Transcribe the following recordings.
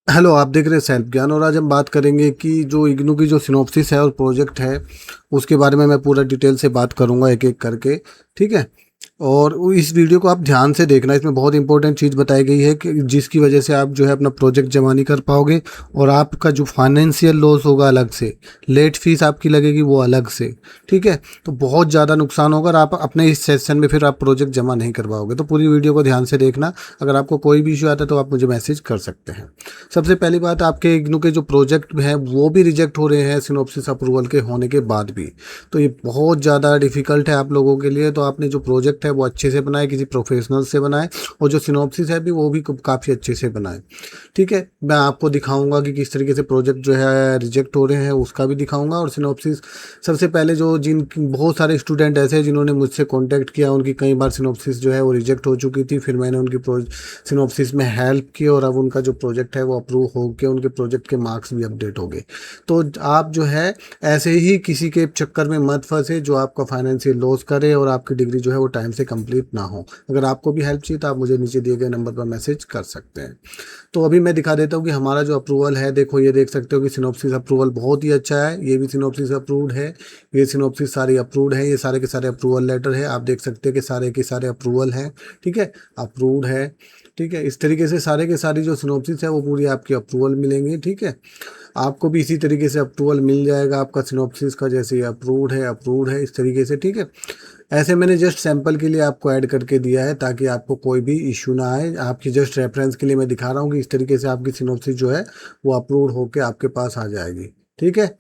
Hello, आप देख रहे हैं सेल्फ ज्ञान और आज हम बात करेंगे कि जो इग्नू की जो सिनॉप्सिस है और प्रोजेक्ट है उसके बारे में मैं पूरा डिटेल से बात करूंगा एक एक करके। ठीक है। और इस वीडियो को आप ध्यान से देखना, इसमें बहुत इंपॉर्टेंट चीज़ बताई गई है कि जिसकी वजह से आप जो है अपना प्रोजेक्ट जमा नहीं कर पाओगे और आपका जो फाइनेंशियल लॉस होगा अलग से, लेट फीस आपकी लगेगी वो अलग से। ठीक है। तो बहुत ज़्यादा नुकसान होगा और आप अपने इस सेशन में फिर आप प्रोजेक्ट जमा नहीं कर पाओगे। तो पूरी वीडियो को ध्यान से देखना। अगर आपको कोई भी इशू आता है तो आप मुझे मैसेज कर सकते हैं। सबसे पहली बात, आपके इग्नू के जो प्रोजेक्ट हैं वो भी रिजेक्ट हो रहे हैं सिनॉप्सिस अप्रूवल के होने के बाद भी। तो ये बहुत ज़्यादा डिफ़िकल्ट है आप लोगों के लिए। तो आपने जो प्रोजेक्ट है वो अच्छे से बनाए, किसी प्रोफेशनल से बनाए, और जो सिनॉप्सिस है भी वो भी काफ़ी अच्छे से बनाए। ठीक है। मैं आपको दिखाऊंगा कि किस तरीके से प्रोजेक्ट जो है रिजेक्ट हो रहे हैं उसका भी दिखाऊंगा, और सिनॉप्सिस सबसे पहले जो जिन बहुत सारे स्टूडेंट ऐसे हैं जिन्होंने मुझसे कांटेक्ट किया, उनकी कई बार सिनॉप्सिस जो है वो रिजेक्ट हो चुकी थी, फिर मैंने उनकी सिनॉप्सिस में हेल्प की और अब उनका जो प्रोजेक्ट है वो अप्रूव हो के उनके प्रोजेक्ट के मार्क्स भी अपडेट हो गए। तो आप जो है ऐसे ही किसी के चक्कर में मत फंसे जो आपका फाइनेंशियल लॉस करे और आपकी डिग्री जो है वो टाइम से कंप्लीट ना हो। अगर आपको भी हेल्प चाहिए तो आप मुझे नीचे दिए गए नंबर पर मैसेज कर सकते हैं। तो अभी मैं दिखा देता हूँ कि हमारा जो अप्रूवल है, देखो ये देख सकते हो कि सिनॉप्सिस अप्रूवल बहुत ही अच्छा है। ये भी सिनॉप्सिस अप्रूव्ड है, ये सिनॉप्सिस सारी अप्रूव्ड है, ये सारे के सारे अप्रूवल लेटर है। आप देख सकते हैं कि सारे के सारे अप्रूवल हैं। ठीक है, अप्रूव्ड है। ठीक है, इस तरीके से सारे के सारी जो सिनॉप्सिस है वो पूरी आपकी अप्रूवल मिलेंगी। ठीक है, आपको भी इसी तरीके से अप्रूवल मिल जाएगा आपका सिनॉप्सिस का, जैसे ये अप्रूव्ड है इस तरीके से। ठीक है, ऐसे मैंने जस्ट सैंपल के लिए आपको ऐड करके दिया है ताकि आपको कोई भी इशू ना आए। आपकी जस्ट रेफरेंस के लिए मैं दिखा रहा हूँ कि इस तरीके से आपकी सिनॉप्सिस जो है वो अप्रूव्ड होकर आपके पास आ जाएगी। ठीक है,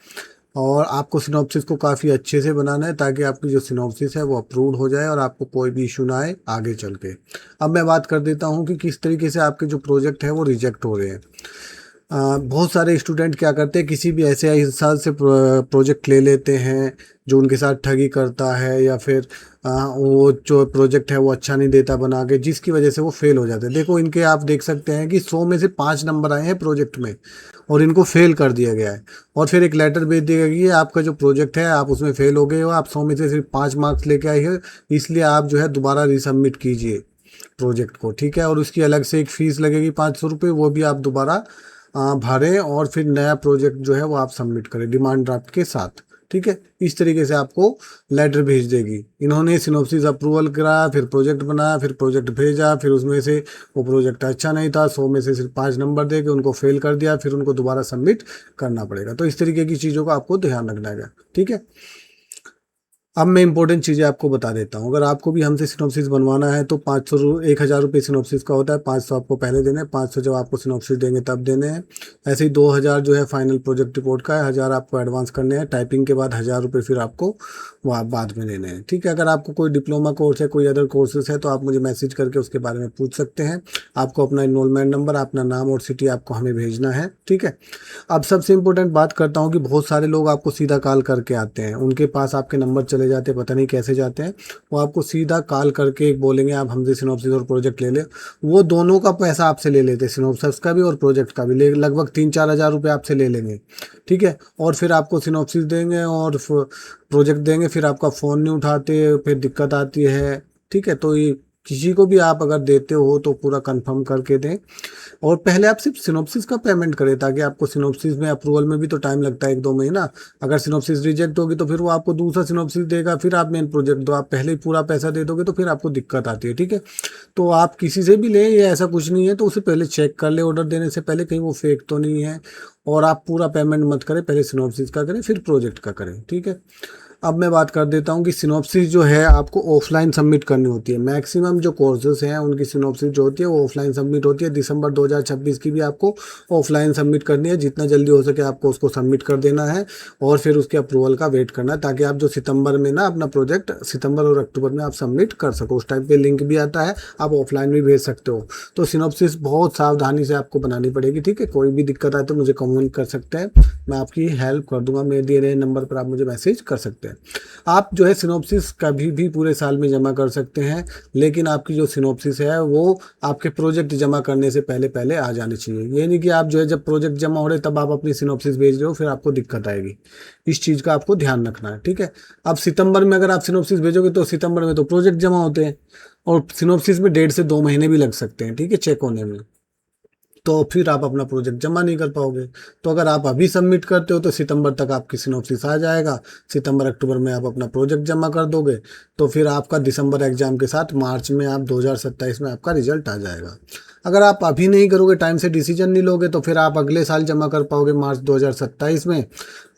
और आपको सिनॉप्सिस को काफ़ी अच्छे से बनाना है ताकि आपकी जो सिनॉप्सिस है वो अप्रूव्ड हो जाए और आपको कोई भी इशू ना आए आगे चल के। अब मैं बात कर देता हूँ कि किस तरीके से आपके जो प्रोजेक्ट है वो रिजेक्ट हो रहे हैं। बहुत सारे स्टूडेंट क्या करते हैं, किसी भी ऐसे इंसान से प्रोजेक्ट ले लेते हैं जो उनके साथ ठगी करता है, या फिर वो जो प्रोजेक्ट है वो अच्छा नहीं देता बना के, जिसकी वजह से वो फेल हो जाते हैं। देखो इनके आप देख सकते हैं कि 100 में से 5 नंबर आए हैं प्रोजेक्ट में और इनको फेल कर दिया गया है। और फिर एक लेटर भेज दिया गया कि ये आपका जो प्रोजेक्ट है आप उसमें फेल हो गए हो, आप 100 में से सिर्फ 5 मार्क्स लेके आए हैं, इसलिए आप जो है दोबारा रिसबमिट कीजिए प्रोजेक्ट को। ठीक है, और उसकी अलग से एक फ़ीस लगेगी 500 रुपये, वो भी आप दोबारा भरें और फिर नया प्रोजेक्ट जो है वो आप सबमिट करें डिमांड ड्राफ्ट के साथ। ठीक है, इस तरीके से आपको लेटर भेज देगी। इन्होंने सिनॉप्सिस अप्रूवल कराया, फिर प्रोजेक्ट बनाया, फिर प्रोजेक्ट भेजा, फिर उसमें से वो प्रोजेक्ट अच्छा नहीं था, 100 में से सिर्फ 5 नंबर दे के उनको फेल कर दिया, फिर उनको दोबारा सबमिट करना पड़ेगा। तो इस तरीके की चीज़ों का आपको ध्यान रखना है। ठीक है, अब मैं इंपॉर्टेंट चीज़ें आपको बता देता हूँ। अगर आपको भी हमसे सिनॉप्सिस बनवाना है तो 1,000 रुपये सिनॉप्सिस का होता है। 500 आपको पहले देने हैं, 500 जब आपको सिनॉप्सिस देंगे तब देने हैं। ऐसे ही 2,000 जो है फाइनल प्रोजेक्ट रिपोर्ट का है, 1,000 आपको एडवांस करने हैं। टाइपिंग के बाद 1,000 रुपये फिर आपको वहाँ बाद में देने हैं। ठीक है, अगर आपको कोई डिप्लोमा कोर्स है, कोई अदर कोर्सेज है तो आप मुझे मैसेज करके उसके बारे में पूछ सकते हैं। आपको अपना इनरोलमेंट नंबर, अपना नाम और सिटी आपको हमें भेजना है। ठीक है, अब सबसे इम्पोर्टेंट बात करता हूँ कि बहुत सारे लोग आपको सीधा कॉल करके आते हैं, उनके पास आपके नंबर चले जाते हैं, पता नहीं कैसे जाते हैं। वो आपको सीधा कॉल करके बोलेंगे आप हमसे सिनॉप्सिस और प्रोजेक्ट ले लें। वो दोनों का पैसा आपसे ले लेते हैं, सिनॉप्सिस का भी और प्रोजेक्ट का भी, लगभग 3-4 हज़ार रुपये आपसे ले लेंगे। ठीक है, और फिर आपको सिनॉप्सिस देंगे और प्रोजेक्ट देंगे, फिर आपका फ़ोन नहीं उठाते, फिर दिक्कत आती है। ठीक है, तो ये किसी को भी आप अगर देते हो तो पूरा कंफर्म करके दें, और पहले आप सिर्फ सिनॉप्सिस का पेमेंट करें ताकि आपको सिनॉप्सिस में अप्रूवल में भी तो टाइम लगता है 1-2 महीना। अगर सिनॉप्सिस रिजेक्ट होगी तो फिर वो आपको दूसरा सिनॉप्सिस देगा, फिर आप मेन प्रोजेक्ट दो। आप पहले ही पूरा पैसा दे दोगे तो फिर आपको दिक्कत आती है। ठीक है, तो आप किसी से भी लें, ये ऐसा कुछ नहीं है, तो उसे पहले चेक कर ले ऑर्डर देने से पहले कहीं वो फेक तो नहीं है। और आप पूरा पेमेंट मत करें, पहले सिनॉप्सिस का करें फिर प्रोजेक्ट का करें। ठीक है, अब मैं बात कर देता हूँ कि सिनॉप्सिस जो है आपको ऑफलाइन सबमिट करनी होती है। मैक्सिमम जो कोर्सेज हैं उनकी सिनॉप्सिस जो होती है वो ऑफलाइन सबमिट होती है। दिसंबर 2026 की भी आपको ऑफलाइन सबमिट करनी है। जितना जल्दी हो सके आपको उसको सबमिट कर देना है और फिर उसके अप्रूवल का वेट करना है, ताकि आप जो सितंबर में ना अपना प्रोजेक्ट सितंबर और अक्टूबर में आप सबमिट कर सको। उस टाइम पे लिंक भी आता है, आप ऑफलाइन भी भेज सकते हो। तो सिनॉप्सिस बहुत सावधानी से आपको बनानी पड़ेगी। ठीक है, कोई भी दिक्कत आए तो मुझे कमेंट कर सकते हैं, मैं आपकी हेल्प कर दूंगा। मेरे दिए गए नंबर पर आप मुझे मैसेज कर सकते हैं। आप जो है सिनॉप्सिस कभी भी पूरे साल में जमा कर सकते हैं, लेकिन आपकी जो सिनॉप्सिस है वो आपके प्रोजेक्ट जमा करने से पहले पहले आ जानी चाहिए। ये नहीं कि आप जो है जब प्रोजेक्ट जमा हो रहे तब आप अपनी सिनॉप्सिस भेज रहे हो, फिर आपको दिक्कत आएगी। इस चीज़ का आपको ध्यान रखना है। ठीक है, अब सितंबर में अगर आप सिनॉप्सिस भेजोगे तो सितंबर में तो प्रोजेक्ट जमा होते हैं और सिनॉप्सिस में 1.5 से 2 महीने भी लग सकते हैं। ठीक है, चेक होने में। तो फिर आप अपना प्रोजेक्ट जमा नहीं कर पाओगे। तो अगर आप अभी सबमिट करते हो तो सितंबर तक आपकी सिनॉप्सिस आ जाएगा, सितंबर अक्टूबर में आप अपना प्रोजेक्ट जमा कर दोगे, तो फिर आपका दिसंबर एग्जाम के साथ मार्च में आप 2027 में आपका रिजल्ट आ जाएगा। अगर आप अभी नहीं करोगे, टाइम से डिसीजन नहीं लोगे, तो फिर आप अगले साल जमा कर पाओगे मार्च 2027 में।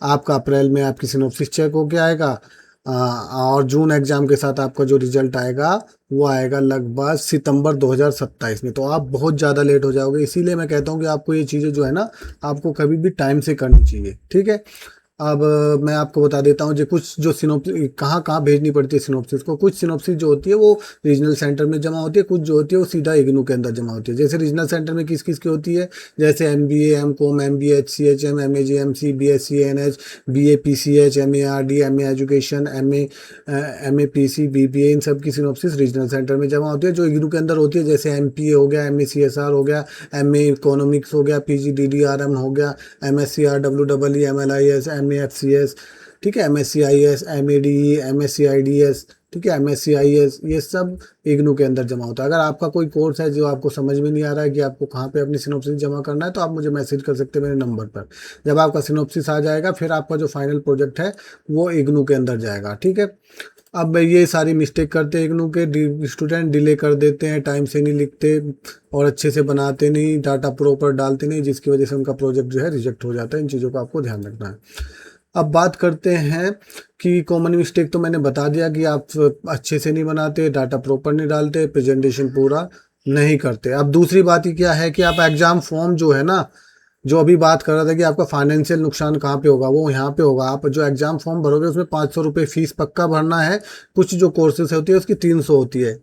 आपका अप्रैल में आपकी सिनॉप्सिस चेक होके आएगा, और जून एग्जाम के साथ आपका जो रिजल्ट आएगा वो आएगा लगभग सितंबर 2027 में। तो आप बहुत ज़्यादा लेट हो जाओगे। इसीलिए मैं कहता हूँ कि आपको ये चीज़ें जो है ना, आपको कभी भी टाइम से करनी चाहिए, ठीक है। अब मैं आपको बता देता हूँ जो कुछ जो सिनोप्सिस कहाँ कहाँ भेजनी पड़ती है सिनोप्सिस को। कुछ सिनोप्सिस जो होती है वो रीजनल सेंटर में जमा होती है, कुछ जो होती है वो सीधा इग्नू के अंदर जमा होती है। जैसे रीजनल सेंटर में किस किस की होती है, जैसे MBA M.Com, MBA HCHM, MA GMC, BSc ANH, BA PCH, MA RD, MA education, MA PC, BBA, इन सब की सिनोप्सिस रीजनल सेंटर में जमा होती है जो इग्नू के अंदर होती है। जैसे MPA हो गया, MA CSR हो गया, MA इकोनॉमिक्स हो गया, PG DDRM हो गया, MSc REEE, MLIS, MAFCS, ठीक है, MSc IS, MADE, MSc IDS, ठीक है, MSc IS, ये सब इग्नू के अंदर जमा होता है। अगर आपका कोई कोर्स है जो आपको समझ में नहीं आ रहा है कि आपको कहाँ पे अपनी सिनॉप्सिस जमा करना है, तो आप मुझे मैसेज कर सकते हैं मेरे नंबर पर। जब आपका सिनॉप्सिस आ जाएगा फिर आपका जो फाइनल प्रोजेक्ट है वो इग्नू के अंदर जाएगा, ठीक है। अब ये सारी मिस्टेक करते हैं इग्नू के स्टूडेंट, डिले कर देते हैं, टाइम से नहीं लिखते और अच्छे से बनाते नहीं, डाटा प्रॉपर डालते नहीं, जिसकी वजह से उनका प्रोजेक्ट जो है रिजेक्ट हो जाता है। इन चीज़ों का आपको ध्यान रखना है। अब बात करते हैं कि कॉमन मिस्टेक तो मैंने बता दिया कि आप अच्छे से नहीं बनाते, डाटा प्रॉपर नहीं डालते, प्रेजेंटेशन पूरा नहीं करते। अब दूसरी बात ही क्या है कि आप एग्ज़ाम फॉर्म जो है ना, जो अभी बात कर रहा था कि आपका फाइनेंशियल नुकसान कहाँ पे होगा, वो यहाँ पे होगा। आप जो एग्जाम फॉर्म भरोगे उसमें 500 रुपये फीस पक्का भरना है। कुछ जो कोर्सेज होती है उसकी 300 होती है।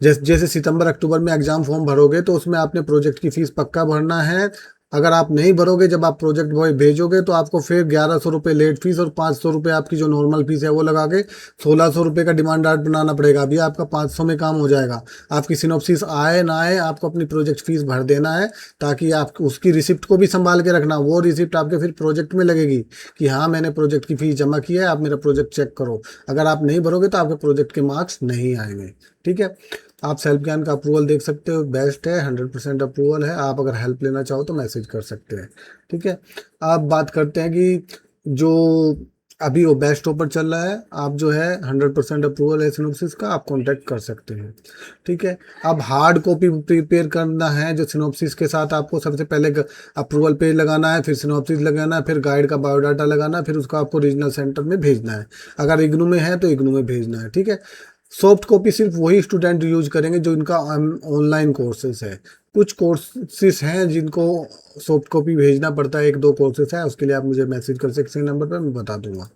जैसे सितंबर अक्टूबर में एग्जाम फॉर्म भरोगे तो उसमें आपने प्रोजेक्ट की फीस पक्का भरना है। अगर आप नहीं भरोगे, जब आप प्रोजेक्ट बॉय भेजोगे तो आपको फिर 1100 रुपये लेट फीस और 500 रुपये आपकी जो नॉर्मल फीस है वो लगा के 1600 रुपये का डिमांड ड्राफ्ट बनाना पड़ेगा। अभी आपका 500 में काम हो जाएगा। आपकी सिनॉप्सिस आए ना आए, आपको अपनी प्रोजेक्ट फीस भर देना है, ताकि आप उसकी रिसिप्ट को भी संभाल के रखना। वो रिसिप्ट आपके फिर प्रोजेक्ट में लगेगी कि हाँ मैंने प्रोजेक्ट की फीस जमा की है, आप मेरा प्रोजेक्ट चेक करो। अगर आप नहीं भरोगे तो आपके प्रोजेक्ट के मार्क्स नहीं आएंगे, ठीक है। आप सेल्फ ज्ञान का अप्रूवल देख सकते हो, बेस्ट है, 100% अप्रूवल है। आप अगर हेल्प लेना चाहो तो मैसेज कर सकते हैं, ठीक है। आप बात करते हैं कि जो अभी वो बेस्ट ऑफर चल रहा है, आप जो है 100% अप्रूवल है सिनॉप्सिस का, आप कांटेक्ट कर सकते हैं, ठीक है। अब हार्ड कॉपी प्रिपेयर करना है जो सिनॉप्सिस के साथ, आपको सबसे पहले अप्रूवल पेज लगाना है, फिर सिनॉप्सिस लगाना है, फिर गाइड का बायोडाटा लगाना है, फिर उसको आपको रीजनल सेंटर में भेजना है। अगर इग्नू में है तो इग्नू में भेजना है, ठीक है। सॉफ्ट कॉपी सिर्फ वही स्टूडेंट यूज करेंगे जो इनका ऑनलाइन कोर्सेज है। कुछ कोर्सेज हैं जिनको सॉफ्ट कॉपी भेजना पड़ता है, 1-2 कोर्सेज है, उसके लिए आप मुझे मैसेज कर सकते हैं नंबर पर, मैं बता दूंगा,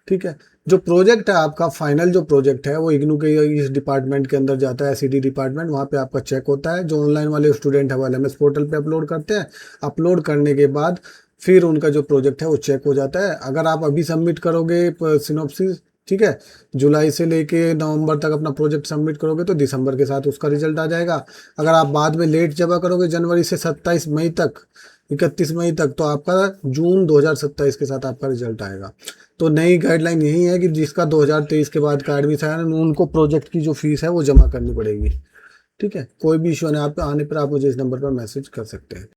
ठीक है। जो प्रोजेक्ट है आपका फाइनल जो प्रोजेक्ट है वो इग्नू के इस डिपार्टमेंट के अंदर जाता है, CD डिपार्टमेंट। वहाँ पे आपका चेक होता है। जो ऑनलाइन वाले स्टूडेंट है वो LMS पोर्टल पे अपलोड करते हैं। अपलोड करने के बाद फिर उनका जो प्रोजेक्ट है वो चेक हो जाता है। अगर आप अभी सबमिट करोगे सिनॉप्सिस, ठीक है, जुलाई से लेके नवंबर तक अपना प्रोजेक्ट सबमिट करोगे तो दिसंबर के साथ उसका रिजल्ट आ जाएगा। अगर आप बाद में लेट जमा करोगे जनवरी से 27 मई तक, 31 मई तक, तो आपका जून 2027 के साथ आपका रिजल्ट आएगा। तो नई गाइडलाइन यही है कि जिसका 2023 के बाद का एडमिशन है उनको प्रोजेक्ट की जो फीस है वो जमा करनी पड़ेगी, ठीक है। कोई भी इशू आप आने पर आप मुझे इस नंबर पर मैसेज कर सकते हैं।